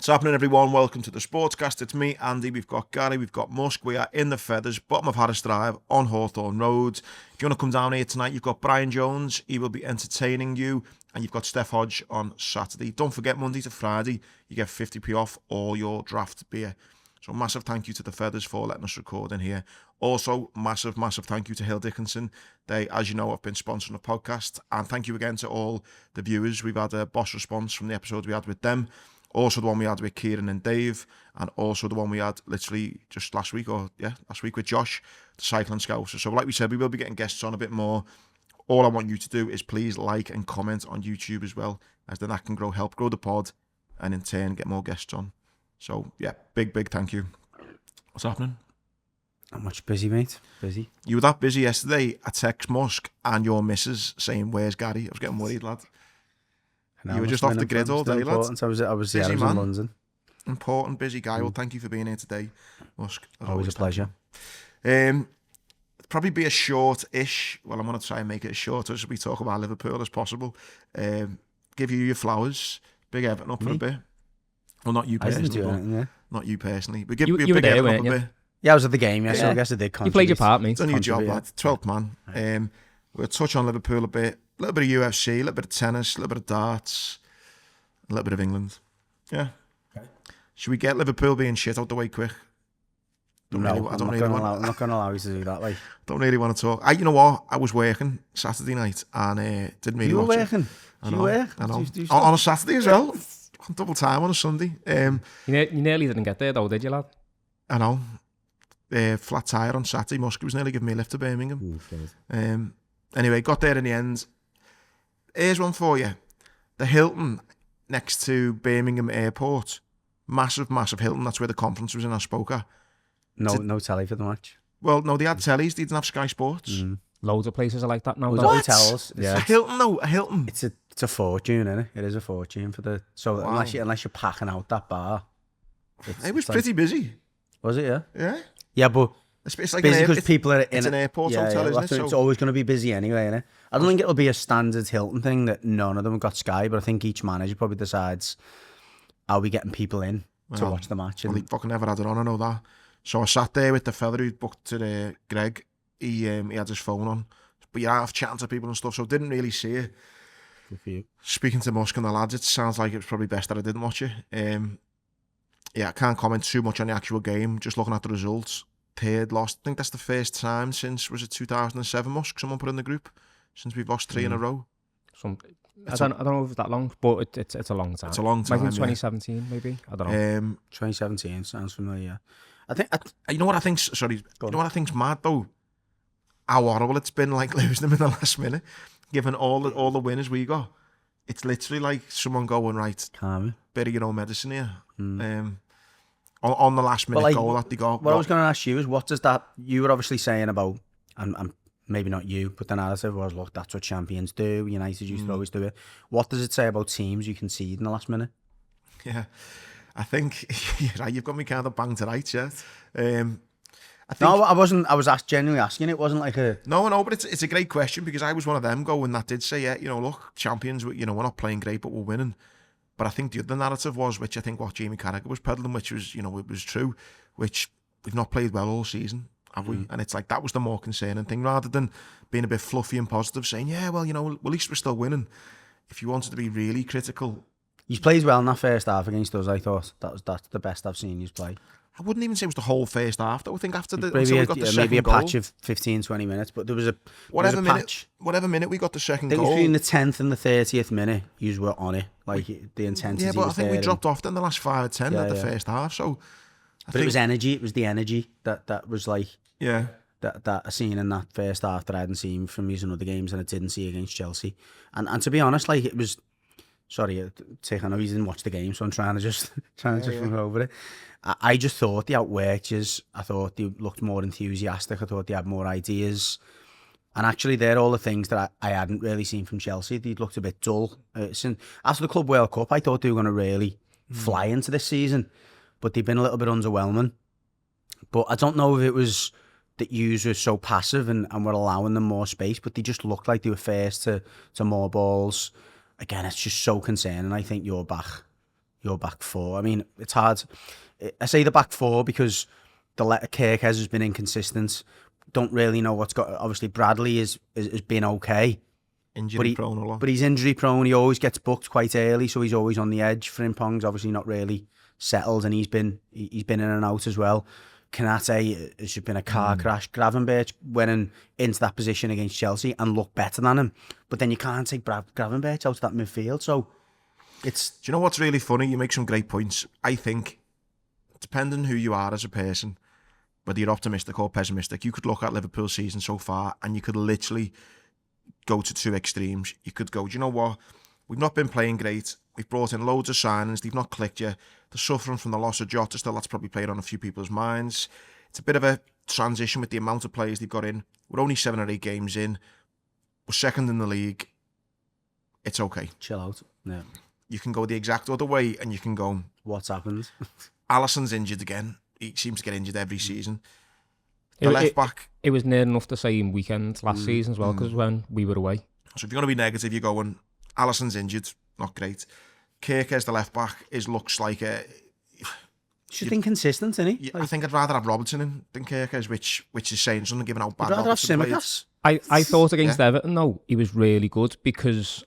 What's happening, everyone? Welcome to the Sportscast. It's me, Andy. We've got Gary. We've got Musk. We are in the Feathers, bottom of Harris Drive on Hawthorne Road. If you want to come down here tonight, you've got Brian Jones. He will be entertaining you. And you've got Steph Hodge on Saturday. Don't forget, Monday to Friday, you get 50p off all your draft beer. So massive thank you to the Feathers for letting us record in here. Also, massive thank you to Hill Dickinson. They, as you know, have been sponsoring the podcast. And thank you again to all the viewers. We've had a boss response from the episode we had with them. Also the one we had with Kieran and Dave. And also the one we had literally just last week with Josh, the Cycling Scouser. So like we said, we will be getting guests on a bit more. All I want you to do is please like and comment on YouTube as well, as then that can help grow the pod and in turn get more guests on. So, yeah, big thank you. What's happening? Not much. Busy, mate. Busy. You were that busy yesterday. I text Musk and your missus saying, "Where's Gary?" I was getting worried, lad. You were just off the grid all day, lad. I was in London. Important, busy guy. Well, thank you for being here today, Musk. Always a pleasure. Probably be a short-ish. Well, I'm going to try and make it as short as we talk about Liverpool as possible. Give you your flowers. Big Everton up for a bit. Well, not you personally. Not you personally. But give you a big Everton up a bit. Yeah, I was at the game, so I guess I did contribute. You played your part, mate. It's done your job, lad. 12th man. We'll touch on Liverpool a bit. A little bit of UFC, a little bit of tennis, a little bit of darts, a little bit of England. Yeah. Okay. Should we get Liverpool being shit out the way quick? I'm not going to allow you to do that. Don't really want to talk. You know what? I was working Saturday night and didn't really watch it. You were working? I know. On a Saturday as well. On double time on a Sunday. You nearly didn't get there though, did you, lad? I know. Flat tyre on Saturday. Musk was nearly giving me a lift to Birmingham. Anyway, got there in the end. Here's one for you. The Hilton next to Birmingham Airport. Massive Hilton. That's where the conference was in. I spoke at. No telly for the match. Well, no, they had tellies. They didn't have Sky Sports. Loads of places are like that now. Hotels. Yeah. A Hilton, though. A Hilton. It's a fortune, isn't it? It is a fortune for the. So wow. unless you're packing out that bar, it was pretty busy. Was it? Yeah. Yeah. Yeah, but it's like busy because people are in it's an airport hotel, isn't it? It's always going to be busy anyway, isn't it? I don't think it'll be a standard Hilton thing that none of them have got Sky, but I think each manager probably decides, are we getting people in to watch the match? Well, he fucking never had it on, I know that. So I sat there with the fella who booked to Greg. He had his phone on, but you're half chatting to people and stuff, so didn't really see it. Good for you. Speaking to Musk and the lads, it sounds like it was probably best that I didn't watch it. I can't comment too much on the actual game. Just looking at the results, third lost. I think that's the first time since, was it 2007? Musk, someone put in the group, since we've lost 3 in a row. I don't know if it's that long, but it's a long time. It's a long time. Maybe 2017, maybe. I don't know. 2017 sounds familiar. I think. You know what I think? Sorry. You know what I think's mad though? How horrible it's been, like losing them in the last minute, given all the winners we got. It's literally like someone going, right, calm, bit of your own medicine here. On the last minute goal that they got. What I was going to ask you is, what does that? You were obviously saying about, and maybe not you, but the narrative was, look, that's what champions do. United used to always do it. What does it say about teams you concede in the last minute? Yeah, I think you're right. You've got me kind of banged to rights, yeah. I wasn't. I was genuinely asking. It wasn't like a no. But it's a great question, because I was one of them going that did say, yeah, look, champions. We're not playing great, but we're winning. But I think the other narrative was, which I think what Jamie Carragher was peddling, which was, it was true, which we've not played well all season, have we? And it's like, that was the more concerning thing, rather than being a bit fluffy and positive, saying, yeah, well, at least we're still winning. If you wanted to be really critical. He plays well in that first half against us, I thought. That's the best I've seen you play. I wouldn't even say it was the whole first half, though. I think after maybe a patch of 15-20 minutes, but there was a patch. Whatever minute we got the second goal. I think between the 10th and the 30th minute, you were on it. Like, the intensity. Yeah, but I think we dropped off in the last 5 or 10 at the first half. So, it was energy. It was the energy that was like, yeah, that I seen in that first half that I hadn't seen from using other games, and I didn't see against Chelsea. And to be honest, like, it was. Sorry, I know you didn't watch the game, so I'm trying to just run over it. I just thought they outworked us. I thought they looked more enthusiastic. I thought they had more ideas. And actually, they're all the things that I hadn't really seen from Chelsea. They looked a bit dull. After the Club World Cup, I thought they were going to really fly into this season. But they've been a little bit underwhelming. But I don't know if it was that yous were so passive and were allowing them more space, but they just looked like they were first to more balls. Again, it's just so concerning. I think you're back your back four. I mean, it's hard. I say the back four because Kirkes has been inconsistent. Don't really know what's got. Obviously, Bradley has been okay. Injury prone a lot. But he's injury prone. He always gets booked quite early, so he's always on the edge. Frimpong's obviously not really settled, and he's been in and out as well. Kanate has just been a car crash. Gravenberch went into that position against Chelsea and looked better than him. But then you can't take Gravenberch out of that midfield. So it's... Do you know what's really funny? You make some great points. I think, depending who you are as a person, whether you're optimistic or pessimistic, you could look at Liverpool's season so far and you could literally go to two extremes. You could go, do you know what? We've not been playing great. We've brought in loads of signings. They've not clicked yet. They're suffering from the loss of Jota still. That's probably played on a few people's minds. It's a bit of a transition with the amount of players they've got in. We're only 7 or 8 games in. We're second in the league. It's okay. Chill out. Yeah. You can go the exact other way and you can go... What's happened? Alisson's injured again. He seems to get injured every season. The left back... It was near enough the same weekend last season as well, because when we were away. So if you're going to be negative, you're going, Alisson's injured. Not great. Kirkes, the left back, looks like a... Just inconsistent, isn't he? I think I'd rather have Robertson in than Kirkes, which is saying something, giving out bad I'd rather have Robertson Tsimikas. I thought against Everton, though, he was really good because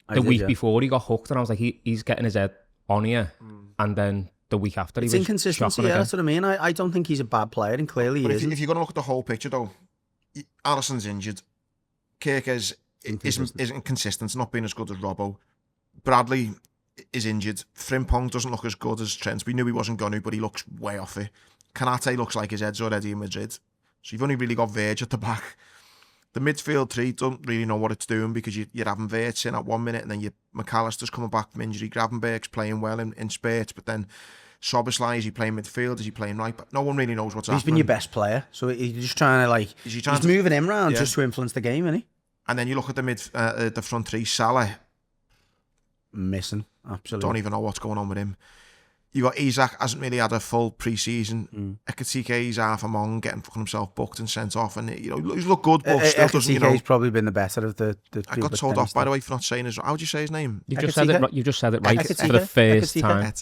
the week before he got hooked and I was like, he's getting his head on here. And then the week after he was inconsistency, yeah, that's what I mean. I don't think he's a bad player, and clearly he isn't. If you're going to look at the whole picture, though, Alisson's injured. Kirkes isn't consistent, not being as good as Robbo. Bradley is injured. Frimpong doesn't look as good as Trent. We knew he wasn't going to, but he looks way off it. Kanate looks like his head's already in Madrid. So you've only really got Verge at the back. The midfield three don't really know what it's doing because you're having Verge in at 1 minute and then McAllister's coming back from injury. Gravenberg's playing well in spurts, but then Szoboszlai, is he playing midfield? Is he playing right? But no one really knows what's happening. He's been your best player, so he's just trying to he's moving him around just to influence the game, isn't he? And then you look at the front three, Salah. Missing, absolutely. Don't even know what's going on with him. You got Isak, hasn't really had a full pre-season. Ekitike's half among, getting fucking himself booked and sent off, and he's looked good, but still doesn't. Ekitike's probably been the better of the I got told off, by the way, for not saying his. How would you say his name? You just said it right for the first time.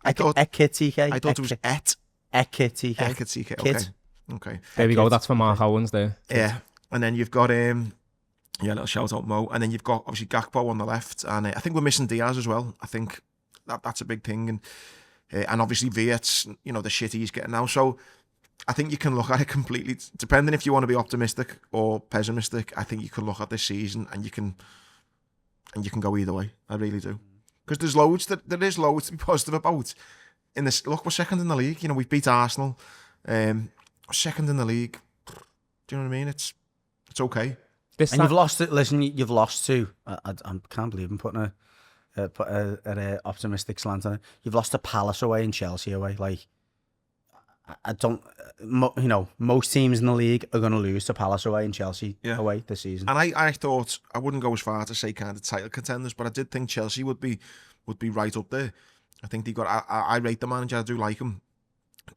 I thought it was Ekitike. Okay. There we go. That's for Mark Owens there. Yeah, and then you've got little shout out Mo, and then you've got obviously Gakpo on the left, and I think we're missing Diaz as well. I think that's a big thing, and obviously Wirtz, the shit he's getting now. So I think you can look at it completely, depending if you want to be optimistic or pessimistic. I think you can look at this season and you can go either way. I really do, because there is loads to be positive about. In this, look, we're second in the league. We've beat Arsenal. Second in the league. Do you know what I mean? It's okay. You've lost it. Listen, you've lost to. I can't believe I'm putting an optimistic slant on it. You've lost to Palace away and Chelsea away. Like, I don't. Most teams in the league are going to lose to Palace away and Chelsea away this season. And I thought I wouldn't go as far to say kind of title contenders, but I did think Chelsea would be right up there. I think they've got. I rate the manager. I do like him.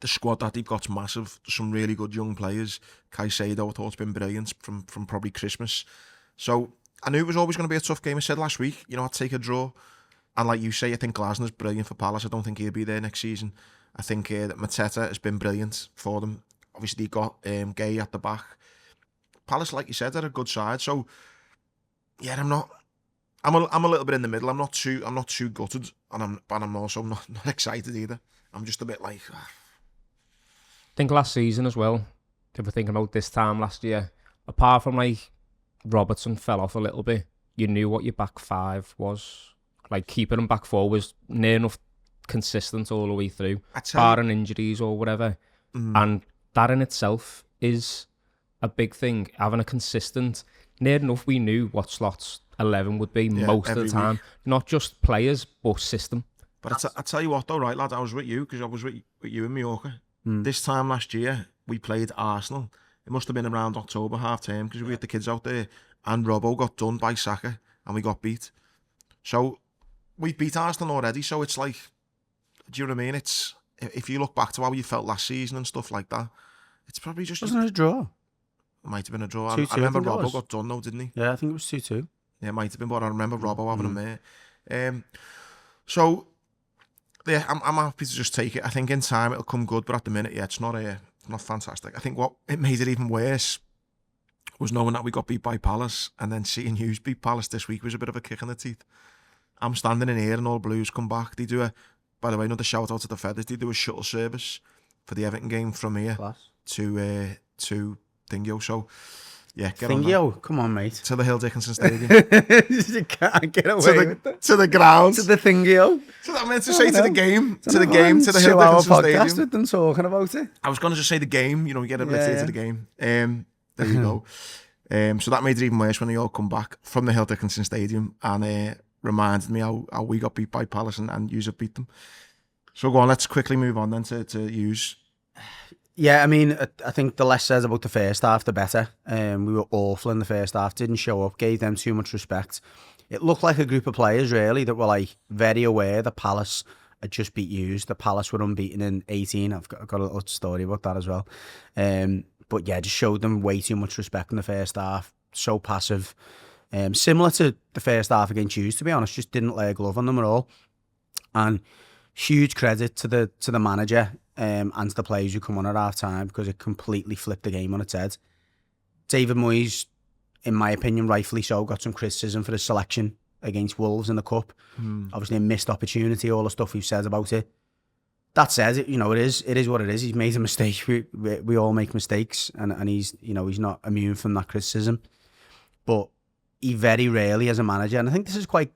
The squad that they've got's massive. Some really good young players. Caicedo, I thought, has been brilliant from probably Christmas. So I knew it was always going to be a tough game. I said last week, I'd take a draw. And like you say, I think Glasner's brilliant for Palace. I don't think he'll be there next season. I think that Mateta has been brilliant for them. Obviously, they got Gay at the back. Palace, like you said, are a good side. So yeah, I'm a little bit in the middle. I'm not too gutted, and I'm also not excited either. I'm just a bit like. I think last season as well, if we're thinking about this time last year, apart from like Robertson fell off a little bit, you knew what your back five was. Like keeping them back four was near enough consistent all the way through, barring injuries or whatever. And that in itself is a big thing. Having a consistent, near enough we knew what slots 11 would be most of the time. Week. Not just players, but system. But I tell you what though, right lad, I was with you because I was with you in Mallorca. This time last year, we played Arsenal. It must have been around October half term because we had the kids out there, and Robbo got done by Saka, and we got beat. So we beat Arsenal already. So it's like, do you know what I mean? It's if you look back to how you felt last season and stuff like that, it's probably just wasn't it a draw? It might have been a draw. 2-2, I remember Robbo got done though, didn't he? Yeah, I think it was 2-2. Yeah, it might have been, but I remember Robbo having him there. So I'm happy to just take it. I think in time it'll come good, but at the minute, yeah, it's not fantastic. I think what it made it even worse was knowing that we got beat by Palace, and then seeing Hughes beat Palace this week was a bit of a kick in the teeth. I'm standing in here and all Blues come back. They do by the way, another shout out to the Feathers. They do a shuttle service for the Everton game from here to Thingyo. So yeah, get on that. Come on, mate. To the Hill Dickinson Stadium. You can't get away with that. To the ground. To the Thingyo. So that meant to say to the game. To the game. To the Hill Dickinson Stadium. With them talking about it. I was going to just say the game. You know, we get a bit to the game. There you go. So that made it even worse when they all come back from the Hill Dickinson Stadium and reminded me how we got beat by Palace and Hughes beat them. So go on, let's quickly move on then to Hughes. Yeah, I mean, I think the less said about the first half, the better. We were awful in the first half, didn't show up, gave them too much respect. It looked like a group of players, really, that were like very aware that Palace had just beat Hughes. The Palace were unbeaten in 18. I've got a little story about that as well. But yeah, just showed them way too much respect in the first half. So passive. Similar to the first half against Hughes, to be honest, just didn't lay a glove on them at all. And huge credit to the manager and to the players who come on at half time, because it completely flipped the game on its head. David Moyes, in my opinion, rightfully so, got some criticism for his selection against Wolves in the Cup. Obviously a missed opportunity, all the stuff we've said about it. That said, you know, it is what it is. He's made a mistake. We all make mistakes, and he's not immune from that criticism. But he very rarely, as a manager, and I think this is quite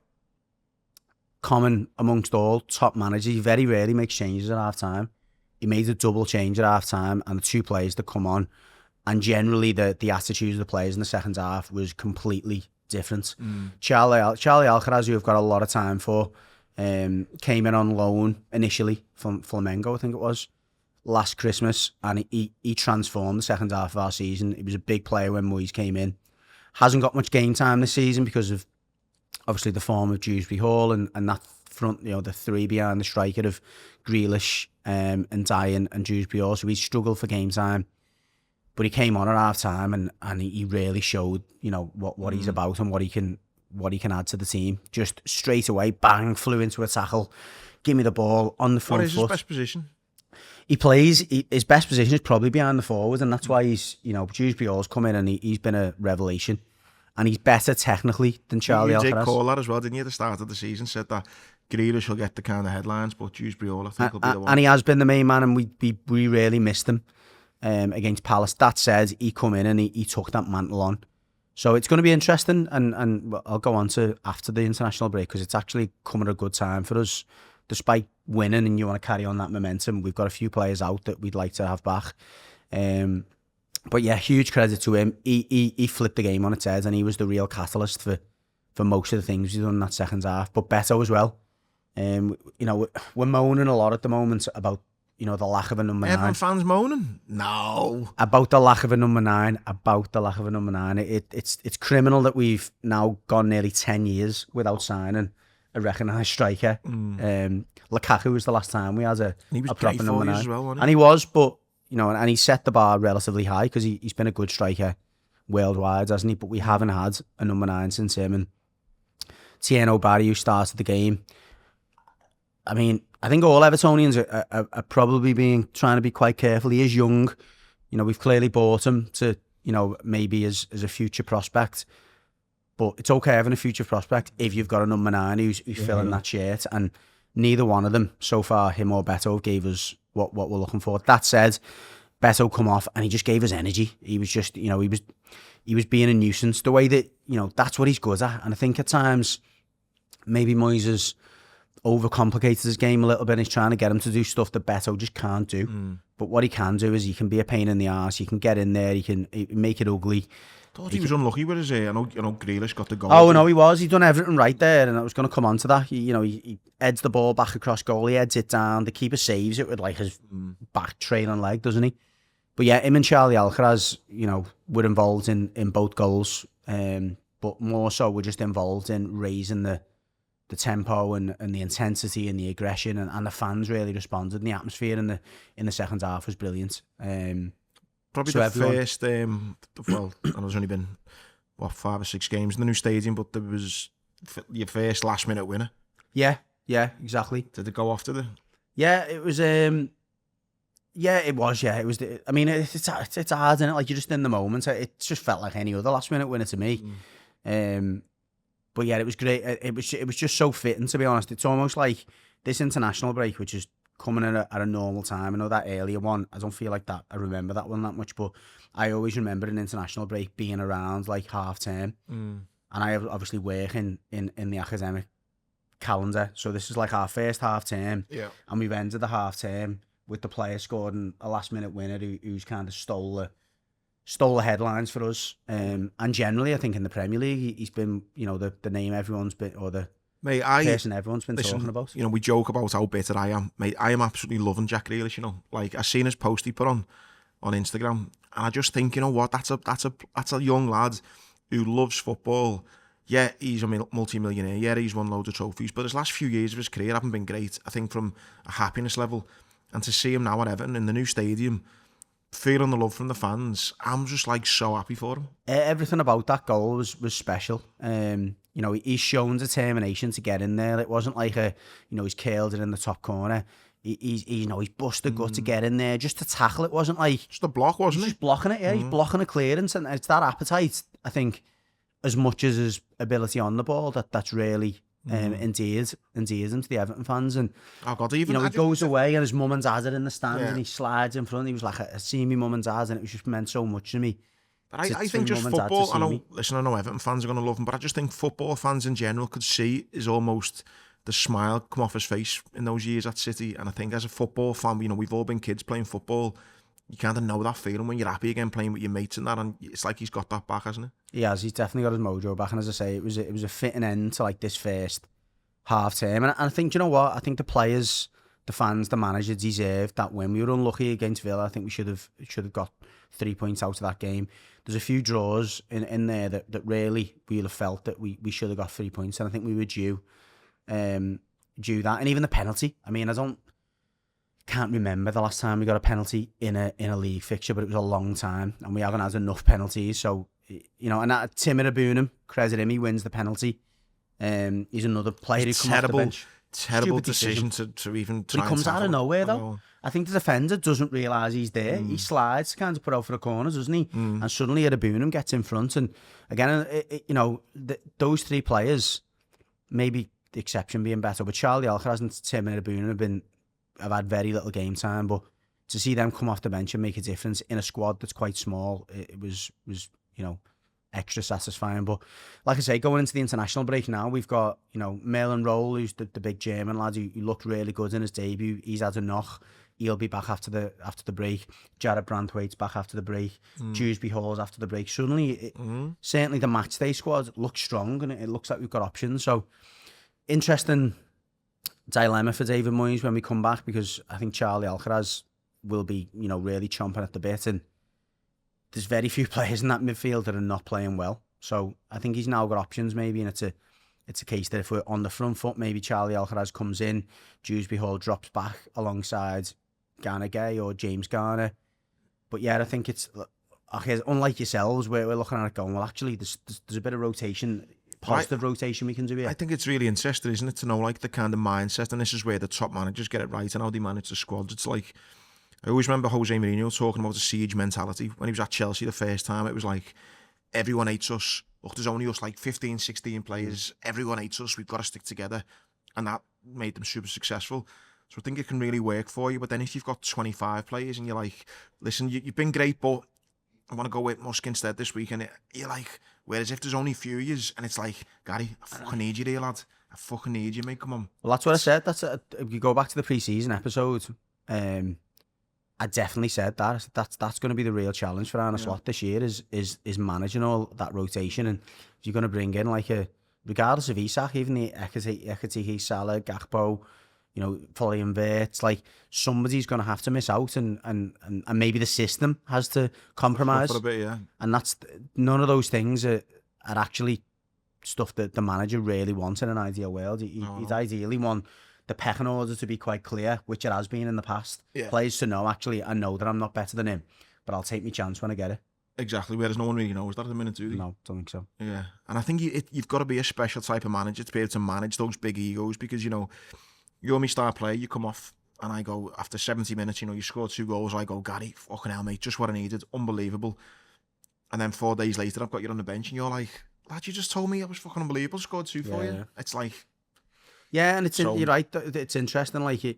common amongst all top managers, he very rarely makes changes at half time. He made a double change at half time, and the two players that come on, and generally the attitudes of the players in the second half was completely different. Charlie Alcaraz, who I've got a lot of time for, came in on loan initially from Flamengo, I think it was, last Christmas, and he transformed the second half of our season. He was a big player when Moyes came in. Hasn't got much game time this season because of obviously the form of Dewsbury Hall and that front, the three behind the striker of Grealish and Dyer and Dewsbury Hall. So he struggled for game time, but he came on at half time and he really showed what he's about and what he can add to the team. Just straight away, bang, flew into a tackle, give me the ball on the front foot. What is his best position? He plays, his best position is probably behind the forward, and that's why Dewsbury Hall's come in and he's been a revelation. And he's better technically than Charlie Alcaraz. You did call that as well, didn't you, at the start of the season? Said that Grealish will get the kind of headlines, but Dewsbury Hall, I think, will be the one. And he has been the main man, and we really missed him against Palace. That said, he come in and he took that mantle on. So it's going to be interesting, and I'll go on to after the international break, because it's actually coming at a good time for us. Despite winning and you want to carry on that momentum, we've got a few players out that we'd like to have back. But yeah, huge credit to him. He flipped the game on its head, and he was the real catalyst for most of the things he's done in that second half. But Beto as well. We're moaning a lot at the moment about the lack of a number 9. Everton fans moaning? No. About the lack of a number 9. It's criminal that we've now gone nearly 10 years without signing a recognised striker. Lukaku was the last time we had a proper number 9. As well, wasn't he? And he was, but and he set the bar relatively high because he's been a good striker worldwide, hasn't he? But we haven't had a number 9 since him. And Tieno Barry, who started the game, I mean, I think all Evertonians are probably trying to be quite careful. He is young. We've clearly bought him to, maybe as a future prospect. But it's okay having a future prospect if you've got a number 9 who's filling that shirt. And neither one of them, so far, him or Beto, gave us what we're looking for. That said, Beto come off and he just gave us energy. He was just, he was being a nuisance. The way that, that's what he's good at. And I think at times, maybe Moyes has overcomplicated his game a little bit and he's trying to get him to do stuff that Beto just can't do. But what he can do is he can be a pain in the arse. He can get in there. He can make it ugly. Thought he was unlucky with his I know Grealish got the goal. Oh no, he was. He'd done everything right there, and I was going to come on to that. He heads the ball back across goal. He heads it down. The keeper saves it with like his back trailing leg, doesn't he? But yeah, him and Charlie Alcaraz, were involved in both goals. But more so, we're just involved in raising the tempo and the intensity and the aggression, and the fans really responded. And the atmosphere in the second half was brilliant. Probably the first, well, I know there's only been, 5 or 6 games in the new stadium, but there was your first last minute winner. Yeah, exactly. Did it go off to Yeah, it was. Yeah, it was. Yeah, it was. I mean, it's hard, isn't it? Like, you're just in the moment. It just felt like any other last minute winner to me. But yeah, it was great. It was just so fitting, to be honest. It's almost like this international break, which is coming at a normal time. I know that earlier one, I don't feel like that. I remember that one that much, but I always remember an international break being around like half term, and I obviously work in the academic calendar, so this is like our first half term, and we've ended the half term with the player scoring a last minute winner who's kind of stole the headlines for us. And generally, I think in the Premier League, he's been, the name everyone's been, or the person everyone's been talking about. We joke about how bitter I am, mate. I am absolutely loving Jack Grealish. Like, I seen his post he put on Instagram, and I just think, you know what, that's a young lad who loves football. Yeah, he's a multi-millionaire. Yeah, he's won loads of trophies, but his last few years of his career haven't been great, I think, from a happiness level. And to see him now at Everton in the new stadium, feeling the love from the fans, I'm just like so happy for him. Everything about that goal was special. He's shown determination to get in there. It wasn't like he's curled it in the top corner. He's busted gut to get in there, just to tackle. It wasn't like just a block, wasn't it? Just blocking it. Yeah, he's blocking a clearance, and it's that appetite, I think, as much as his ability on the ball, that's really endears him to the Everton fans. And oh God, even he goes away and his mum and dad are in the stands, and he slides in front. He was like, I see me mum and dad, and it was just meant so much to me. But I think just football, I know Everton fans are going to love him, but I just think football fans in general could see is almost the smile come off his face in those years at City. And I think as a football fan, we've all been kids playing football. You kind of know that feeling when you're happy again playing with your mates and that, and it's like he's got that back, hasn't he? He has. He's definitely got his mojo back, and as I say, it was a fitting end to like this first half term. And I think, you know what? I think the players, the fans, the manager deserved that win. We were unlucky against Villa. I think we should have got 3 points out of that game. There's a few draws in there that really we'll have felt that we should have got 3 points, and I think we were due that. And even the penalty. I mean, can't remember the last time we got a penalty in a league fixture, but it was a long time, and we haven't had enough penalties. So, and that Timur Abunam, credit him, he wins the penalty. He's another player who comes off the bench. Terrible decision to even try. But he comes out of nowhere though. I think the defender doesn't realise he's there. He slides to kind of put out for the corners, doesn't he? And suddenly Abunam gets in front. And again, those three players, maybe the exception being better, but Charlie Alcaraz and Timur Abunam have had very little game time, but to see them come off the bench and make a difference in a squad that's quite small, it was extra satisfying. But like I say, going into the international break now, we've got Merlin Roll, who's the big German lad who looked really good in his debut. He's had a knock. He'll be back after the break. Jared Brandtwaite's back after the break. Dewsbury Hall's after the break. Suddenly, certainly the match day squad looks strong, and it looks like we've got options. So interesting dilemma for David Moyes when we come back, because I think Charlie Alcaraz will be, really chomping at the bit, and there's very few players in that midfield that are not playing well. So I think he's now got options maybe, and it's a case that if we're on the front foot, maybe Charlie Alcaraz comes in, Dewsbury Hall drops back alongside Garner Gay or James Garner. But yeah, I think it's, unlike yourselves, we're looking at it going, well, actually, there's a bit of rotation, positive rotation we can do here. I think it's really interesting, isn't it, to know like the kind of mindset, and this is where the top managers get it right and how they manage the squads. It's like, I always remember Jose Mourinho talking about the siege mentality when he was at Chelsea the first time. It was like, everyone hates us. Look, there's only us like 15, 16 players. Everyone hates us. We've got to stick together. And that made them super successful. So I think it can really work for you. But then if you've got 25 players and you're like, listen, you've been great, but I want to go with Musk instead this week. And you're like, whereas if there's only a few years and it's like, Gary, I fucking need you there, lad. I fucking need you, mate. Come on. Well, that's what I said. If you go back to the pre-season episode, I definitely said that's going to be the real challenge for Arne Slot this year is managing all that rotation. And if you're going to bring in regardless of Isak, even the Ekatike, Salah, Gakpo, Florian Wirtz, like somebody's going to have to miss out, and maybe the system has to compromise. For a bit, yeah. And that's none of those things are actually stuff that the manager really wants in an ideal world. He'd ideally want the pecking order to be quite clear, which it has been in the past. Yeah. Players to know, actually, I know that I'm not better than him, but I'll take my chance when I get it. Exactly, whereas no one really knows that at the minute, do they? No, don't think so. Yeah, and I think you've got to be a special type of manager to be able to manage those big egos, because, you're my star player, you come off and I go, after 70 minutes, you know, you scored 2 goals, I go, Gary, fucking hell, mate, just what I needed, unbelievable. And then 4 days later, I've got you on the bench, and you're like, lad, you just told me I was fucking unbelievable, scored 2 for you. It's like... Yeah, and you're right, it's interesting, like,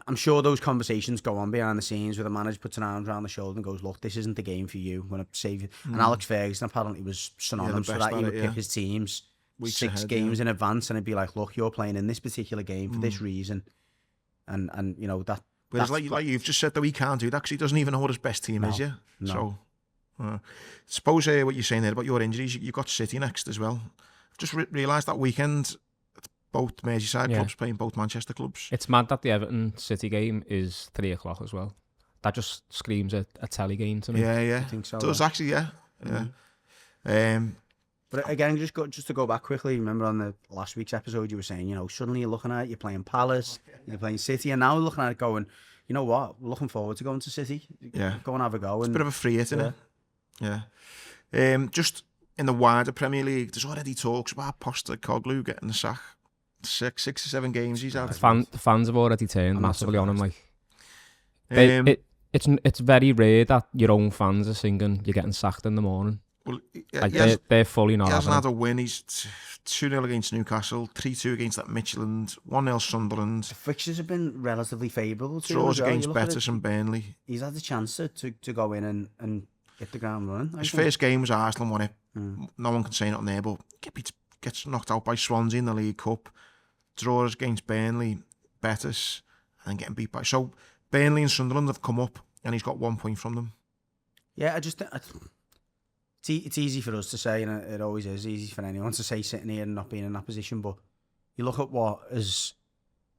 I'm sure those conversations go on behind the scenes where the manager puts an arm around the shoulder and goes, look, this isn't the game for you, I'm going to save you. And Alex Ferguson apparently was synonymous for that. He would pick his teams weeks 6 ahead, games in advance, and it'd be like, look, you're playing in this particular game for this reason. And you know, that... Whereas, like you've just said, though, he can't do that because he doesn't even know what his best team is, yeah? No. So, suppose what you're saying there about your injuries, you've got City next as well. I've just realised that weekend, both Merseyside clubs playing both Manchester clubs. It's mad that the Everton City game is 3 o'clock as well. That just screams a telly game to me. Yeah. I think so. It does actually, yeah. But again, just to go back quickly, remember on the last week's episode, you were saying, you know, suddenly you're looking at it, you're playing Palace, you're playing City, and now we're looking at it going, you know what, we're looking forward to going to City. Yeah. Go and have a go. It's a bit of a free hit, isn't it? Yeah. Just in the wider Premier League, there's already talks about Postecoglou getting the sack. 6 or 7 games he's had. The fans have already turned massively on him. Like, it's very rare that your own fans are singing you're getting sacked in the morning. Well, like they're fully not. He hasn't had a win. He's 2-0 against Newcastle, 3-2 against that Midtjylland, 1-0 Sunderland. The fixtures have been relatively favourable. Draws against Betis and Burnley. He's had the chance to go in and hit the ground running. His first game was Arsenal, won it. No one can say nothing there, but gets knocked out by Swansea in the League Cup. Draws against Burnley, Betis, and getting beat by... So Burnley and Sunderland have come up, and he's got 1 point from them. Yeah, I just think... It's easy for us to say, and it always is easy for anyone to say sitting here and not being in that position, but you look at what has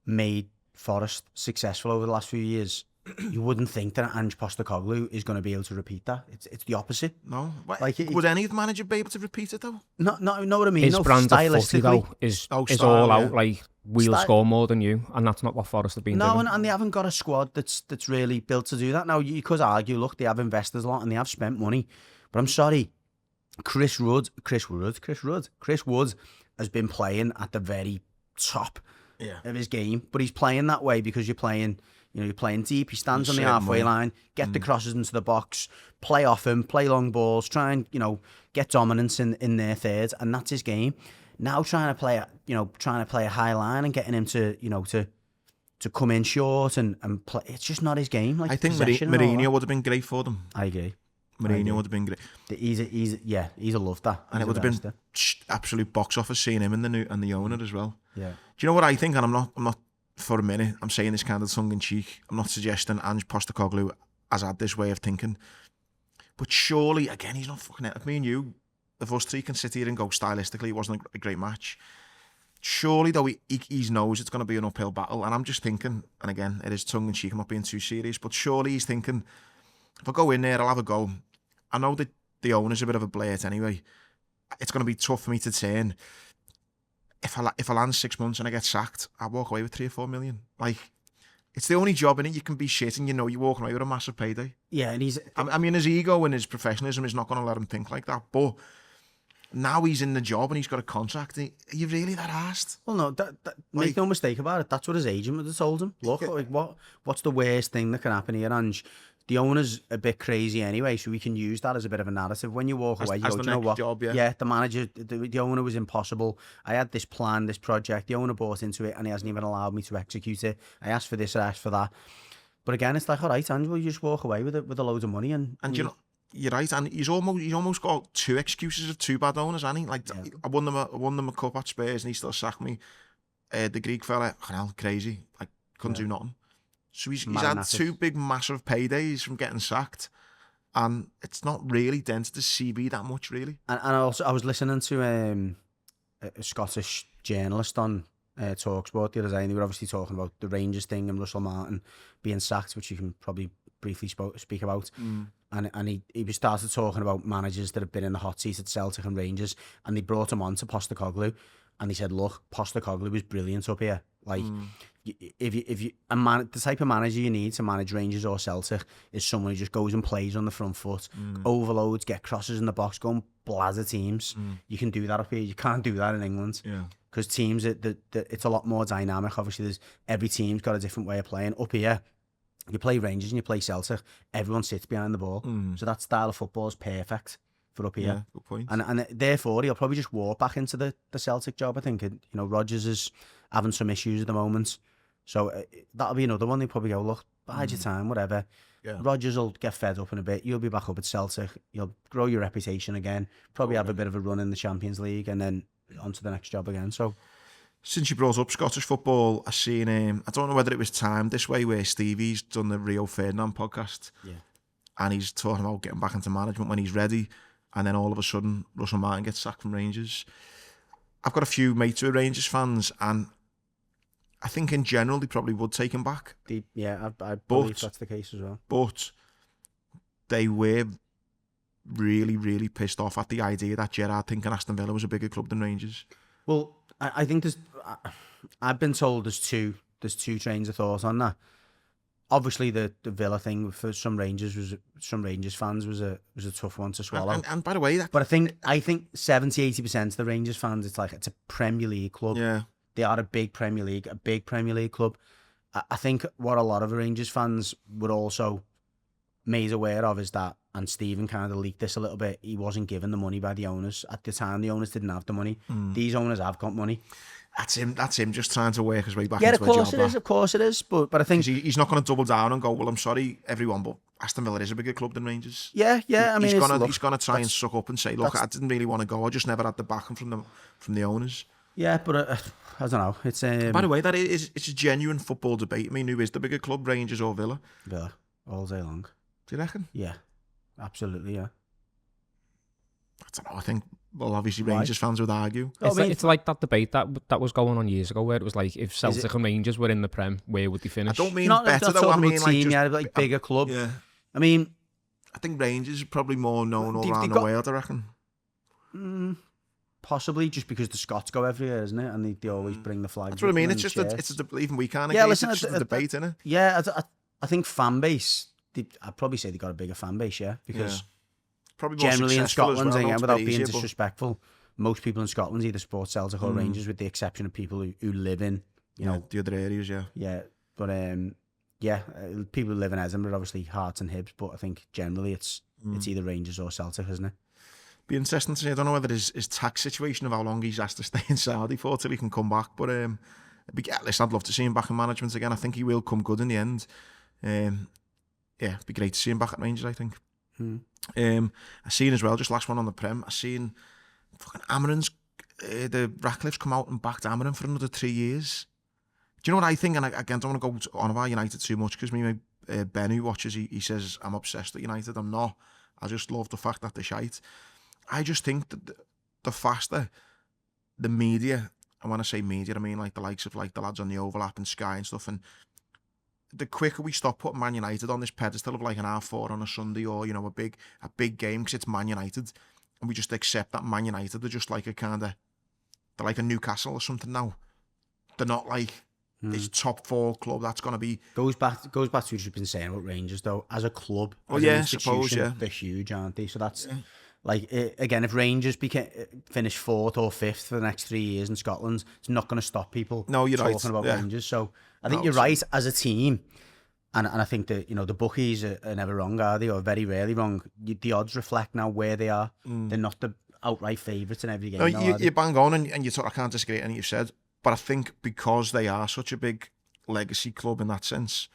made Forest successful over the last few years, you wouldn't think that Ange Postecoglou is going to be able to repeat that. It's the opposite. No. Like, would any manager be able to repeat it, though? Know what I mean? His brand of footy, though, is all out, like, we'll score more than you, and that's not what Forest have been doing. No, and they haven't got a squad that's really built to do that. Now, you could argue, look, they have invested a lot and they have spent money, but I'm sorry, Chris Wood has been playing at the very top of his game, but he's playing that way because you're playing deep. He stands on the halfway line, get the crosses into the box, play off him, play long balls, try and get dominance in their thirds, and that's his game. Now trying to play a high line and getting him to come in short and play, it's just not his game. Like, I think Mourinho would have been great for them. I agree. Mourinho would have been great. He's a love that, and it would have been absolute box office seeing him and the owner as well. Yeah. Do you know what I think? And I'm not for a minute. I'm saying this kind of tongue in cheek. I'm not suggesting Ange Postecoglou has had this way of thinking, but surely, again, he's not fucking. If me and you, if us three can sit here and go stylistically, it wasn't a great match. Surely, though, he knows it's going to be an uphill battle, and I'm just thinking, and again, it is tongue in cheek. I'm not being too serious, but surely he's thinking, if I go in there, I'll have a go. I know that the owner's a bit of a blade anyway. It's going to be tough for me to turn. If I land 6 months and I get sacked, I walk away with 3 or 4 million. Like, it's the only job in it. You can be shit and you're walking away with a massive payday. Yeah, and I mean, his ego and his professionalism is not going to let him think like that. But now he's in the job and he's got a contract. Are you really that arsed? Well, no, make no mistake about it. That's what his agent would have told him. Look, what's the worst thing that can happen here, Ange? The owner's a bit crazy anyway, so we can use that as a bit of a narrative. When you walk away, you go, do you know what? Job, yeah, the manager, the owner was impossible. I had this plan, this project. The owner bought into it, and he hasn't even allowed me to execute it. I asked for this, I asked for that. But again, it's like, all right, Angelo, you just walk away with a load of money, and you know, you're right. And he's almost got 2 excuses of 2 bad owners, hasn't he? Like, yeah. I won them a cup at Spurs, and he still sacked me. The Greek fella, crazy. Like, couldn't do nothing. So he's had 2 big, massive paydays from getting sacked, and it's not really dented the CB that much, really. And also, I was listening to a Scottish journalist on TalkSport the other day, and they were obviously talking about the Rangers thing and Russell Martin being sacked, which you can probably briefly speak about. And he started talking about managers that have been in the hot seat at Celtic and Rangers, and they brought him on to Postecoglou, and he said, look, Postecoglou was brilliant up here. Like, if you the type of manager you need to manage Rangers or Celtic is someone who just goes and plays on the front foot, overloads, get crosses in the box, go and bladder teams. You can do that up here. You can't do that in England. Yeah. Because teams, it's a lot more dynamic. Obviously, every team's got a different way of playing. Up here, you play Rangers and you play Celtic. Everyone sits behind the ball. So that style of football is perfect for up here. Yeah, good point. And therefore, he'll probably just walk back into the Celtic job, I think. You know, Rodgers is having some issues at the moment. So that'll be another one. They'll probably go, look, bide your time, whatever. Yeah. Rodgers will get fed up in a bit. You'll be back up at Celtic. You'll grow your reputation again. Probably have a bit of a run in the Champions League and then on to the next job again. So, since you brought up Scottish football, I've seen, I don't know whether it was timed this way, where Stevie's done the Rio Ferdinand podcast. Yeah. And he's talking about getting back into management when he's ready. And then all of a sudden, Russell Martin gets sacked from Rangers. I've got a few mates who are Rangers fans, and I think in general they probably would take him back. I believe that's the case as well. But they were really, really pissed off at the idea that Gerrard thinking Aston Villa was a bigger club than Rangers. Well, I think I've been told there's two trains of thought on that. Obviously, the Villa thing for some Rangers fans was a tough one to swallow. And by the way, but I think 70-80% of the Rangers fans, it's a Premier League club. Yeah. They are a big Premier League club. I think what a lot of Rangers fans were also made aware of is that, and Stephen kind of leaked this a little bit, he wasn't given the money by the owners. At the time, the owners didn't have the money. These owners have got money. That's him just trying to work his way back into a job. Yeah, of course it is. But I think he's not going to double down and go, well, I'm sorry, everyone, but Aston Villa is a bigger club than Rangers. Yeah. I mean, he's gonna try and suck up and say, look, I didn't really want to go. I just never had the backing from the owners. Yeah, but I don't know. It's by the way, it's a genuine football debate. I mean, who is the bigger club, Rangers or Villa? Villa, all day long. Do you reckon? Yeah, absolutely. Yeah. I don't know. I think, well, obviously Rangers fans would argue. It's like that debate that was going on years ago, where it was like, if Celtic and Rangers were in the Prem, where would they finish? I don't mean better though. I mean like bigger club. Yeah. I mean, I think Rangers are probably more known all around the world, I reckon. Possibly just because the Scots go every year, isn't it? And they always bring the flag. That's what I mean. It's just even we can't. Yeah, listen, it's just a debate, isn't it? Yeah, I think fan base. I'd probably say they got a bigger fan base, yeah, because probably more generally in Scotland, well, again, without being disrespectful, most people in Scotland either support Celtic or Rangers, with the exception of people who live in, you know, the other areas, yeah. Yeah, but people who live in Edinburgh, obviously Hearts and Hibs, but I think generally it's either Rangers or Celtic, isn't it? Be interesting to see. I don't know whether his tax situation of how long he's asked to stay in Saudi for till he can come back, but listen, I'd love to see him back in management again. I think he will come good in the end. It'd be great to see him back at Rangers, I think. I seen as well, just last one on the Prem, I seen fucking Amarin's, the Ratcliffe's come out and backed Amarin for another 3 years. Do you know what I think? And I don't want to go on about United too much, because Ben who watches, he says I'm obsessed with United. I'm not. I just love the fact that they're shite. I just think that the faster the media, and when I say media, I mean like the likes of like the lads on the Overlap and Sky and stuff, and the quicker we stop putting Man United on this pedestal of like an R4 on a Sunday, or, you know, a big game because it's Man United, and we just accept that Man United are just like they're like a Newcastle or something now. They're not like this top 4 club that's going to be... Goes back to what you've been saying about Rangers, though. As a club, as an institution, they're huge, aren't they? So that's... Yeah. Like, again, if Rangers finish 4th or 5th for the next 3 years in Scotland, it's not going to stop people talking about Rangers. So I think you're right as a team. And I think that, you know, the bookies are never wrong, are they? Or very rarely wrong. The odds reflect now where they are. They're not the outright favourites in every game. No, you bang on, and you talk, I can't disagree with anything you've said. But I think because they are such a big legacy club in that sense,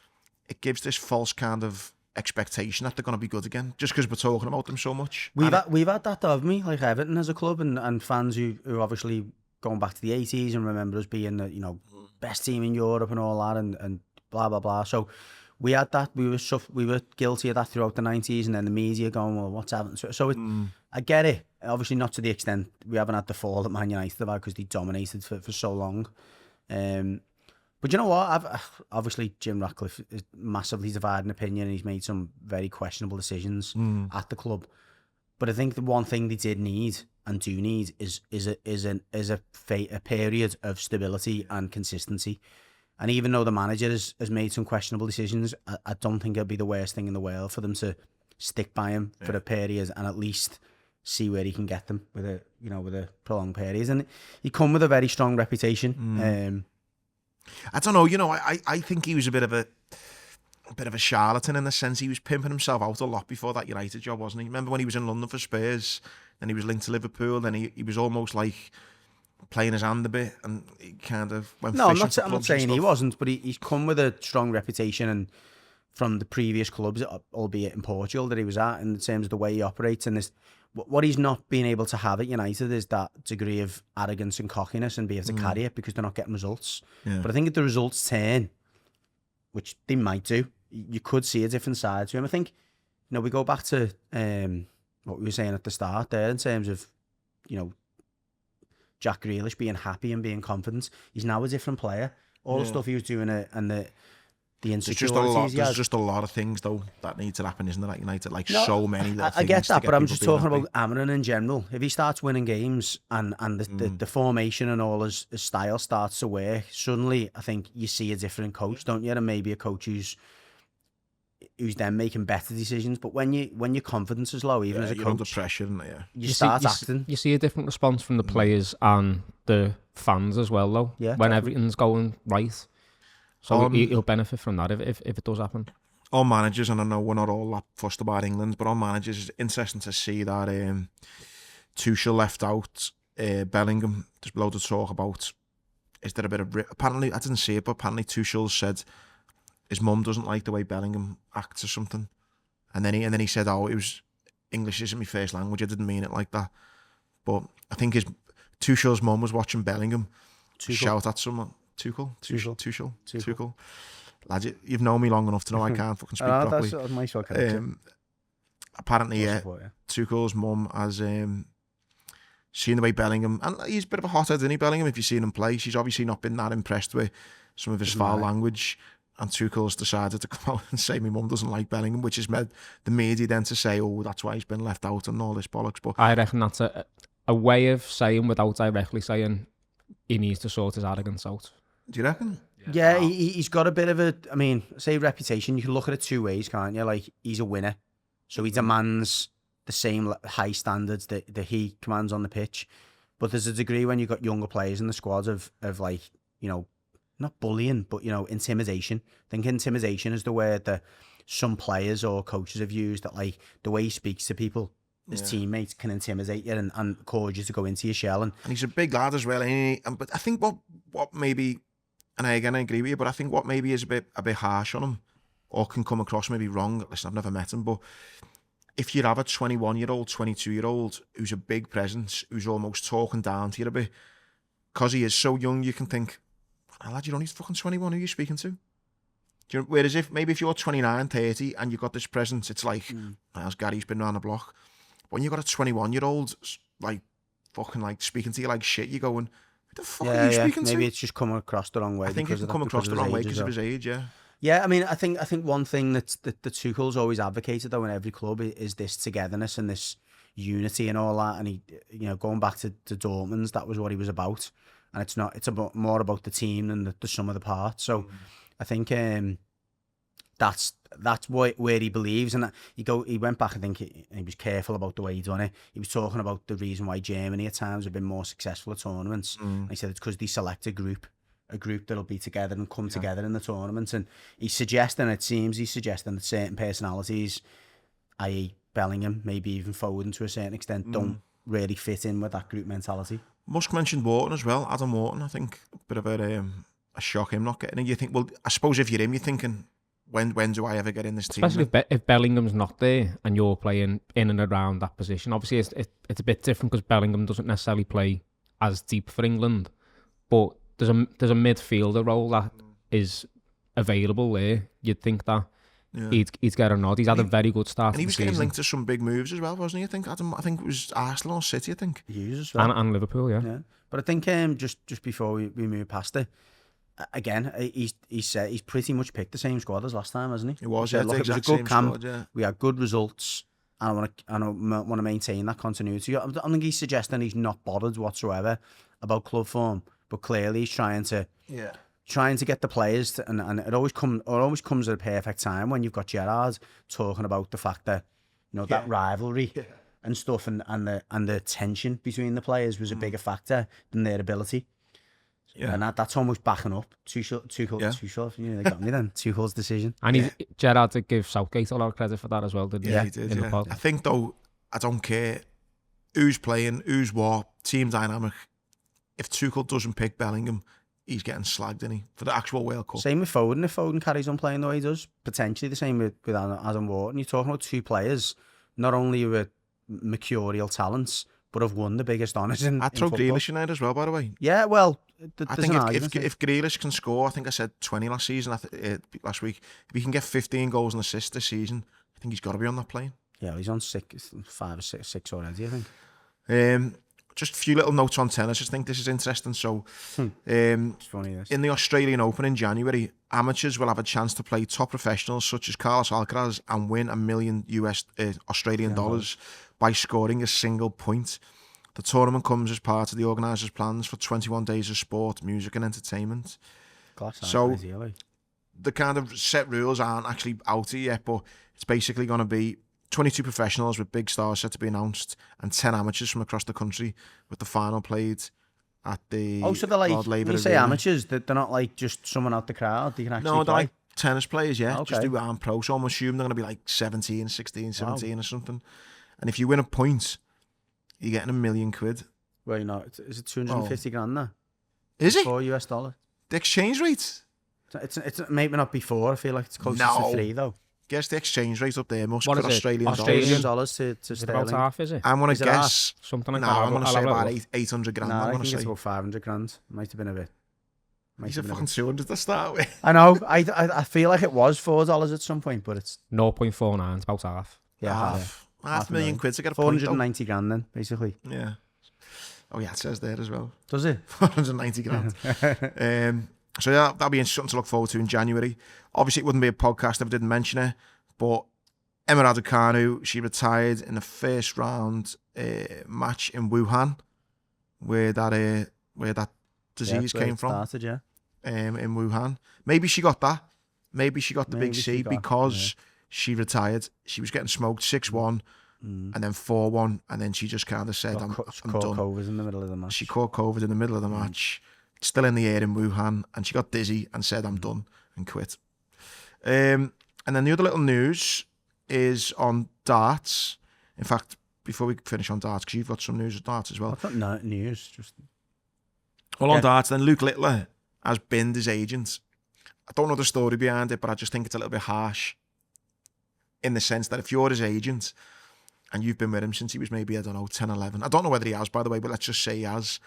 it gives this false kind of expectation that they're going to be good again, just because we're talking about them so much. We've had that, haven't we? Like Everton as a club, and fans who obviously going back to the 80s and remember us being the, you know, best team in Europe and all that, and blah blah blah. So we had that. We were guilty of that throughout the 90s, and then the media going, well, what's happening? So I get it. Obviously not to the extent we haven't had the fall that Man United have had, because they dominated for so long. But you know what? Obviously Jim Ratcliffe is massively divided in opinion, and he's made some very questionable decisions at the club. But I think the one thing they did need and do need is a period of stability and consistency. And even though the manager has made some questionable decisions, I don't think it'll be the worst thing in the world for them to stick by him for a period and at least see where he can get them with a prolonged period. And he come with a very strong reputation. I don't know, I think he was a bit of a charlatan in the sense he was pimping himself out a lot before that United job, wasn't he? Remember when he was in London for Spurs, then he was linked to Liverpool, then he was almost like playing his hand a bit, and he kind of went No, fishing I'm not saying he wasn't, but he's come with a strong reputation and from the previous clubs, albeit in Portugal, that he was at, in terms of the way he operates. And this, what he's not been able to have at United is that degree of arrogance and cockiness and be able to carry it because they're not getting results. Yeah. But I think if the results turn, which they might do, you could see a different side to him. I think, we go back to what we were saying at the start there in terms of, Jack Grealish being happy and being confident. He's now a different player. All the stuff he was doing and the insecurities there's just a lot of things though that need to happen, isn't there, at United? So many little things. I get that, but I'm just talking happy about Amarin in general. If he starts winning games and the formation and all his style starts to work, suddenly I think you see a different coach, don't you? And maybe a coach who's then making better decisions. But when your confidence is low, even as a you're coach, under pressure, isn't it? you start acting. You see a different response from the players and the fans as well, though. Yeah, when everything's going right. So he'll benefit from that if it does happen. On managers, and I know we're not all that fussed about England, but on managers, it's interesting to see that Tuchel left out Bellingham. There's loads of talk about, is there a bit of... Apparently, I didn't see it, but apparently Tuchel said his mum doesn't like the way Bellingham acts or something. And then he said, English isn't my first language. I didn't mean it like that. But I think Tuchel's mum was watching Bellingham shout at someone. Tuchel. Lad, you've known me long enough to know I can't fucking speak properly. That's my sort apparently, Tuchel's mum has seen the way Bellingham, and he's a bit of a hothead, isn't he, Bellingham? If you've seen him play, she's obviously not been that impressed with some of his foul language, and Tuchel's decided to come out and say my mum doesn't like Bellingham, which has made the media then to say, that's why he's been left out and all this bollocks. But I reckon that's a way of saying, without directly saying, he needs to sort his arrogance out. Do you reckon? Yeah, he's got a bit of a, say reputation. You can look at it two ways, can't you? Like, he's a winner, so he demands the same high standards that he commands on the pitch. But there's a degree when you've got younger players in the squad of like, not bullying, but, intimidation. I think intimidation is the word that some players or coaches have used, that like the way he speaks to people, his teammates, can intimidate you and cause you to go into your shell. And he's a big lad as well, ain't he? But I think what maybe... And I agree with you, but I think what maybe is a bit harsh on him, or can come across maybe wrong. Listen, I've never met him, but if you have a 21-year-old, 22-year-old who's a big presence, who's almost talking down to you a bit, because he is so young, you can think, lad, you're only fucking 21, who are you speaking to? Whereas if you're 29, 30, and you've got this presence, it's like, as Gary's been around the block. But when you've got a 21-year-old, like, fucking like speaking to you like shit, you're going... The fuck are you speaking to? Maybe it's just coming across the wrong way. I think it's come across the wrong way because of his age, yeah. Yeah, I think one thing that Tuchel's always advocated though in every club is this togetherness and this unity and all that. And he, going back to Dortmund, that was what he was about. And it's more about the team than the sum of the parts. So I think that's where he believes. And he went back, I think he was careful about the way he done it. He was talking about the reason why Germany at times have been more successful at tournaments. And he said it's because they select a group that'll be together and come together in the tournaments. And he's suggesting that certain personalities, i.e. Bellingham, maybe even Foden to a certain extent, don't really fit in with that group mentality. Musk mentioned Wharton as well. Adam Wharton, I think, a bit of a shock him not getting in. You think, well, I suppose if you're him, you're thinking, when do I ever get in this team? Especially if Bellingham's not there and you're playing in and around that position. Obviously, it's a bit different because Bellingham doesn't necessarily play as deep for England, but there's a midfielder role that is available there. You'd think that he'd get a nod. He's had a very good start. And he was getting linked to some big moves as well, wasn't he? I think it was Arsenal or City. I think Hughes as well, and Liverpool, yeah. But I think just before we move past it. Again, he said he's pretty much picked the same squad as last time, hasn't he? It was, it was a good camp. Squad, we had good results, and I want to maintain that continuity. I think he's suggesting he's not bothered whatsoever about club form, but clearly he's trying to get the players to, and it always comes at a perfect time when you've got Gerrard talking about the fact that that rivalry and stuff, and the tension between the players was a bigger factor than their ability. Yeah. And that's almost backing up Tuchel, you know, they got me then. Tuchel's decision. And Gerrard did give Southgate a lot of credit for that as well, didn't he? Yeah, he did. In the Yeah. pod. I think though, I don't care who's playing, who's what, team dynamic. If Tuchel doesn't pick Bellingham, he's getting slagged, isn't he, for the actual World Cup? Same with Foden. If Foden carries on playing the way he does, potentially the same with Adam Wharton. You're talking about two players, not only with mercurial talents, but have won the biggest honours in I'd throw football. Grealish in there as well, by the way. Yeah, well, I think if Grealish can score, I think I said 20 last season, last week. If he can get 15 goals and assists this season, I think he's got to be on that plane. Yeah, he's on 5 or 6 already, I think. Just a few little notes on tennis. I think this is interesting. So, It's funny, this. in the Australian Open in January, amateurs will have a chance to play top professionals such as Carlos Alcaraz and win $1 million Australian dollars by scoring a single point. The tournament comes as part of the organisers' plans for 21 days of sport, music and entertainment. So, the kind of set rules aren't actually out here yet, but it's basically going to be 22 professionals with big stars set to be announced and 10 amateurs from across the country, with the final played at the so they're like, Lord Laver when you say Arena. amateurs, they're not like just someone out the crowd. They can actually No, they're play. like tennis players, yeah. Okay. Just do arm pro. So I'm assuming they're going to be like 17, 16, 17 or something. And if you win a point, you're getting £1 million. Well, you know, is it 250 grand there? Is it? $4? The exchange rate? It's maybe not before. I feel like it's closer No. to 3 though. Guess the exchange rate up there must What be is it? Australian Australian dollars. $Australian to Is it about sterling. half, is it? I'm going Is to it guess. Something like No, that. I'm going to say I'll have a about look. 800 grand. No, I'm I going think to it's say. about 500 grand. Might have been a bit. He's a fucking 200 to start with. I know. I feel like it was $4 at some point, but it's 0.49, it's about half. Half half a million quid to get a point. 490 grand then, basically. Yeah. Oh yeah, it says there as well. Does it? 490 grand. So yeah, that'll be something to look forward to in January. Obviously, it wouldn't be a podcast if I didn't mention her, but Emma Raducanu, she retired in the first round match in Wuhan, where that disease came from. Started, yeah. In Wuhan. Maybe she got that. Maybe she got the Maybe big she C got, because she retired. She was getting smoked 6-1 and then 4-1, and then she just kind of said, I'm caught done. COVID in the middle of the match. She caught COVID in the middle of the match, still in the air in Wuhan, and she got dizzy and said, I'm done, and quit. And then the other little news is on darts. In fact, before we finish on darts, because you've got some news on darts as well. I thought no news. Just Well, on darts, then Luke Littler has binned his agent. I don't know the story behind it, but I just think it's a little bit harsh in the sense that if you're his agent and you've been with him since he was maybe, I don't know, 10, 11. I don't know whether he has, by the way, but let's just say he has.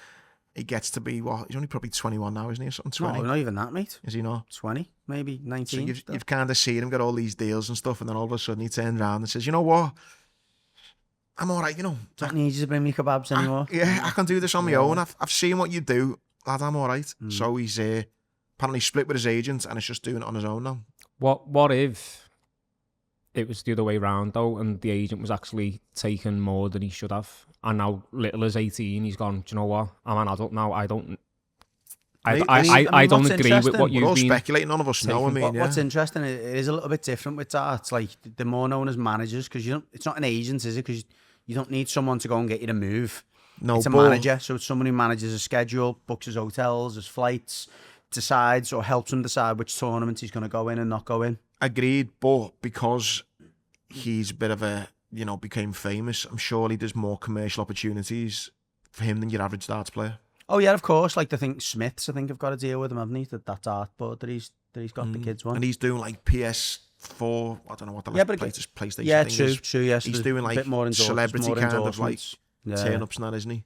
He gets to be, what? He's only probably 21 now, isn't he? Or something, 20? no, not even that, mate. Is he not? 20, maybe 19. So you've kind of seen him get all these deals and stuff, and then all of a sudden he turns around and says, you know what? I'm all right, you know. Don't need you to bring me kebabs anymore. I can do this on my own. I've seen what you do, lad, I'm all right. So he's apparently split with his agent and is just doing it on his own now. What if it was the other way round though, and the agent was actually taking more than he should have, and now Little is 18, he's gone, do you know what? I'm an adult now. I don't agree with what We're all you've been. speculating, none of us know. I mean, What's interesting, it is a little bit different with darts. Like they're more known as managers because it's not an agent, is it? Because you don't need someone to go and get you to move. No, it's a manager, so it's someone who manages a schedule, books his hotels, his flights, decides or helps him decide which tournament he's going to go in and not go in. Agreed, but because he's a bit of a, became famous, I'm surely there's more commercial opportunities for him than your average darts player. Oh yeah, of course. Like Smiths, I think have got to deal with him, haven't he? That dart board that he's got the kids one. And he's doing like PS4, I don't know what the latest PlayStation yeah, thing true, is. True, yes. He's doing like a bit more celebrity kind of like turn-ups now, isn't he?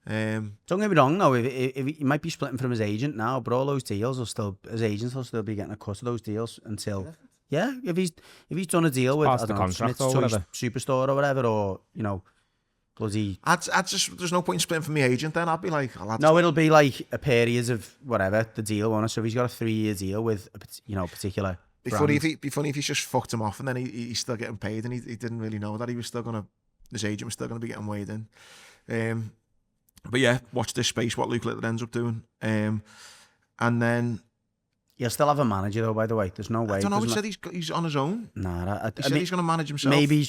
Don't get me wrong though, if he might be splitting from his agent now, but all those deals his agents will still be getting a cut of those deals until if he's done a deal with, I don't know, Smith's Toy Superstore or whatever, or bloody. There's no point in splitting from the agent then. I'd be like, no, it'll be like a period of whatever the deal on it. So if he's got a 3-year deal with a particular. Be funny if he's just fucked him off and then he's still getting paid and he didn't really know that his agent was still gonna be getting weighed in. But yeah, watch this space what Luke Littler ends up doing. And then He'll still have a manager though, by the way. There's no way. I don't know. He said he's on his own. Nah, He said he's going to manage himself. Maybe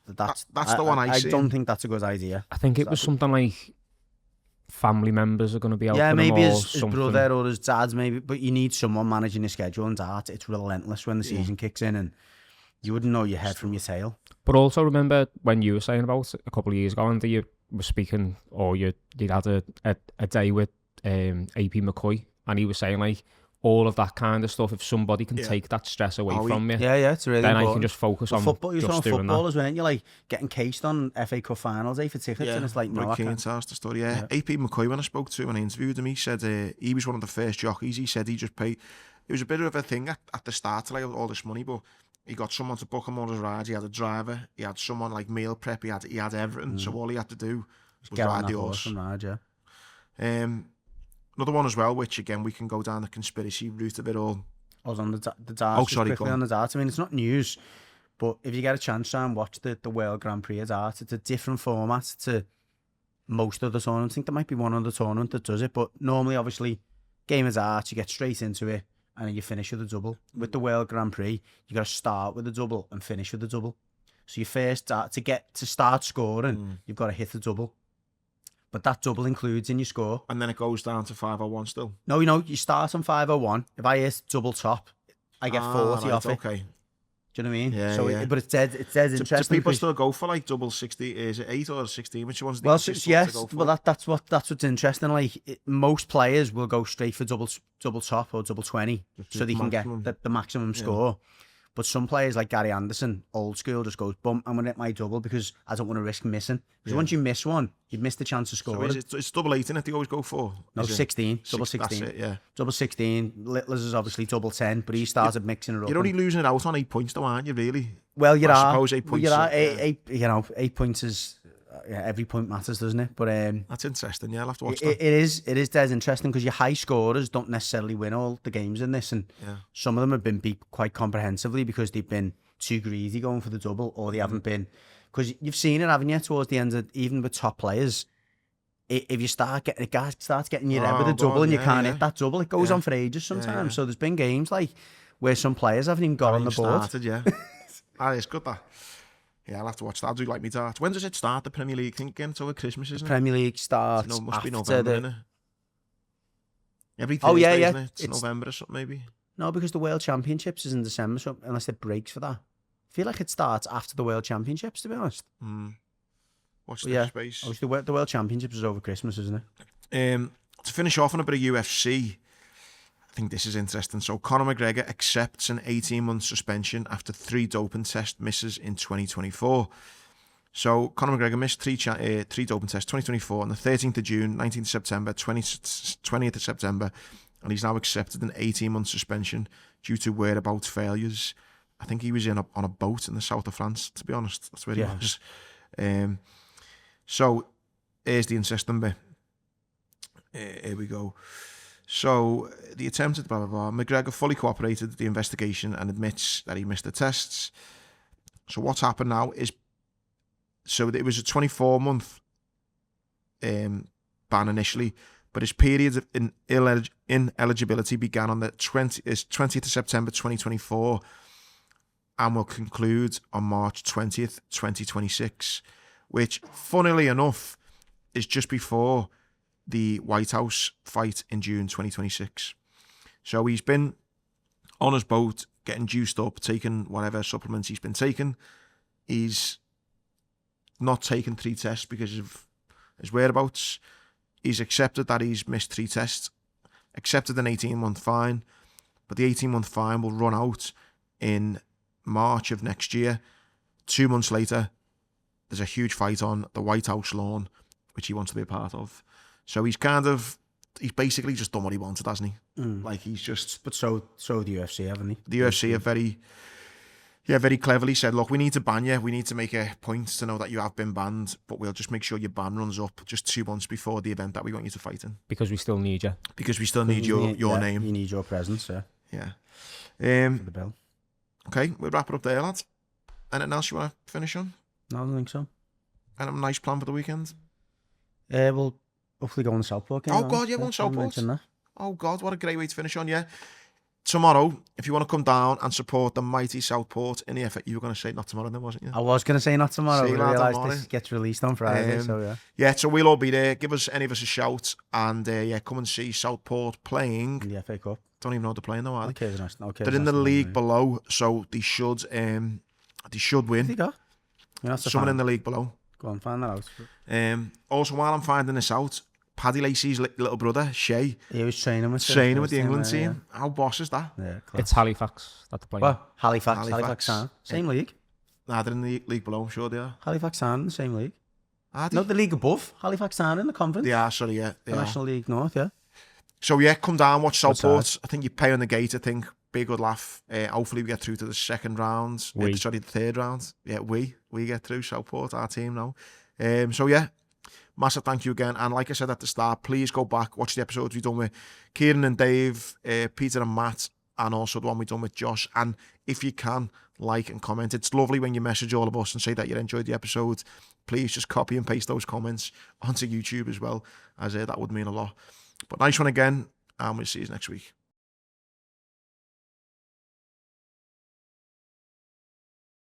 that's the one I see. I don't think that's a good idea. I think it was something like family members are going to be helping him, maybe or his brother or his dad, maybe. But you need someone managing the schedule, and that it's relentless when the season kicks in, and you wouldn't know your head from your tail. But also remember when you were saying about a couple of years ago, and you were speaking, or you'd had a day with AP McCoy, and he was saying like all of that kind of stuff. If somebody can take that stress away from you, it's really then important. I can just focus on football. You're just on doing football that. as well, you're like getting cased on FA Cup final day for tickets, and it's like no, I can't. The story. Yeah. AP McCoy, when I spoke to him and I interviewed him, he said he was one of the first jockeys. He said he just paid. It was a bit of a thing at the start to like all this money, but he got someone to book him on his rides. He had a driver. He had someone like meal prep. He had Everton. So all he had to do was ride the horse. Another one as well, which again we can go down the conspiracy route a bit. All. I was on the darts. On the darts. I mean, it's not news, but if you get a chance to watch the World Grand Prix of darts, it's a different format to most of the tournaments. I think there might be one other tournament that does it, but normally, obviously, game of darts, you get straight into it and then you finish with a double. With the World Grand Prix, you got to start with a double and finish with a double. So you first to start scoring, you've got to hit the double. But that double includes in your score. And then it goes down to 501 still? No, you start on 501. If I hit double top, I get 40 off it. Okay. Do you know what I mean? Yeah, so yeah. But it's dead interesting. Do people still go for like double 60? Is it 8 or 16? Which one's the easiest to go for? Well, that's what's interesting. Like most players will go straight for double top or double 20, so they can get the maximum score. But some players like Gary Anderson, old school, just goes, bump, I'm going to hit my double because I don't want to risk missing. Because once you miss one, you've missed the chance of scoring. So it's double 8, isn't it? They always go for? No, 16. Double 16. That's it, yeah. Double 16. Littlers is obviously double 10, but he started mixing it up. You're only losing it out on 8 points though, aren't you, really? Well, I suppose 8 points. Well, 8 points is... every point matters, doesn't it? But that's interesting. Yeah, I'll have to watch that. It is dead interesting because your high scorers don't necessarily win all the games in this, and some of them have been beat quite comprehensively because they've been too greedy going for the double, or they haven't been, because you've seen it, haven't you, towards the end of, even with top players, if you start getting, a guy starts getting your head with a double and you can't hit that double, it goes on for ages sometimes. So there's been games like where some players haven't even got on the board. It's good that. Yeah, I'll have to watch that. I do like me darts. When does it start, the Premier League? I think again, it's over Christmas, isn't it? Premier League starts must be after November, innit? Every Thursday, isn't it? It's November or something, maybe? No, because the World Championships is in December, so unless it breaks for that. I feel like it starts after the World Championships, to be honest. Watch the space. Obviously, the World Championships is over Christmas, isn't it? To finish off on a bit of UFC, I think this is interesting. So Conor McGregor accepts an 18-month suspension after 3 doping test misses in 2024. So Conor McGregor missed 3 doping tests, 2024, on the 13th of June, 19th of September, 20th of September, and he's now accepted an 18-month suspension due to whereabouts failures. I think he was on a boat in the south of France, to be honest. That's where he was. So here's the interesting bit. Here we go. So the attempted blah, blah, blah. McGregor fully cooperated with the investigation and admits that he missed the tests. So what's happened now is, so it was a 24-month ban initially, but his period of ineligibility began on the 20th of September 2024 and will conclude on March 20th, 2026, which, funnily enough, is just before the White House fight in June 2026. So he's been on his boat, getting juiced up, taking whatever supplements he's been taking. He's not taken 3 tests because of his whereabouts. He's accepted that he's missed 3 tests, accepted an 18-month fine, but the 18-month fine will run out in March of next year. 2 months later, there's a huge fight on the White House lawn, which he wants to be a part of. So he's basically just done what he wanted, hasn't he? Like he's just... But so the UFC, haven't they? The UFC have very cleverly said, look, we need to ban you. We need to make a point to know that you have been banned, but we'll just make sure your ban runs up just 2 months before the event that we want you to fight in. Because we still need you. Because we still need your name. You need your presence, Yeah. The bill. Okay, we'll wrap it up there, lad. Anything else you want to finish on? No, I don't think so. And a nice plan for the weekend? We'll hopefully go on the Southport game. Oh, God, yeah, we're on Southport. Oh, God, what a great way to finish on, yeah. tomorrow, if you want to come down and support the mighty Southport in the effort, you were going to say not tomorrow then, wasn't you? I was going to say not tomorrow, See you but I later, realised Marty. this gets released on Friday, so yeah. Yeah, so we'll all be there. Give us any of us a shout, and yeah, come and see Southport playing. In the FA Cup. Don't even know what they're playing though, are they? Okay, They're in the league below, so they should win. Someone in the league below. Go on, find that out. Also, while I'm finding this out, Paddy Lacey's little brother, Shay, he was training with the England team. Yeah. How boss is that? Yeah, It's Halifax that they're playing. Well, Halifax Town. Same league. Nah, they're in the league below, I'm sure they are. Halifax Town in the same league. Are they? No, the league above. Halifax Town in the conference. They are, sorry, yeah. The National League North, yeah. So yeah, come down, watch Southport. I think you pay on the gate, I think. Be a good laugh. Hopefully we get through to the second round. The third round. Yeah, we get through, Southport, our team now. So yeah, massive thank you again. And like I said at the start, please go back, watch the episodes we've done with Kieran and Dave, Peter and Matt, and also the one we've done with Josh. And if you can, like and comment. It's lovely when you message all of us and say that you enjoyed the episode. Please just copy and paste those comments onto YouTube as well, as that would mean a lot. But nice one again, and we'll see you next week.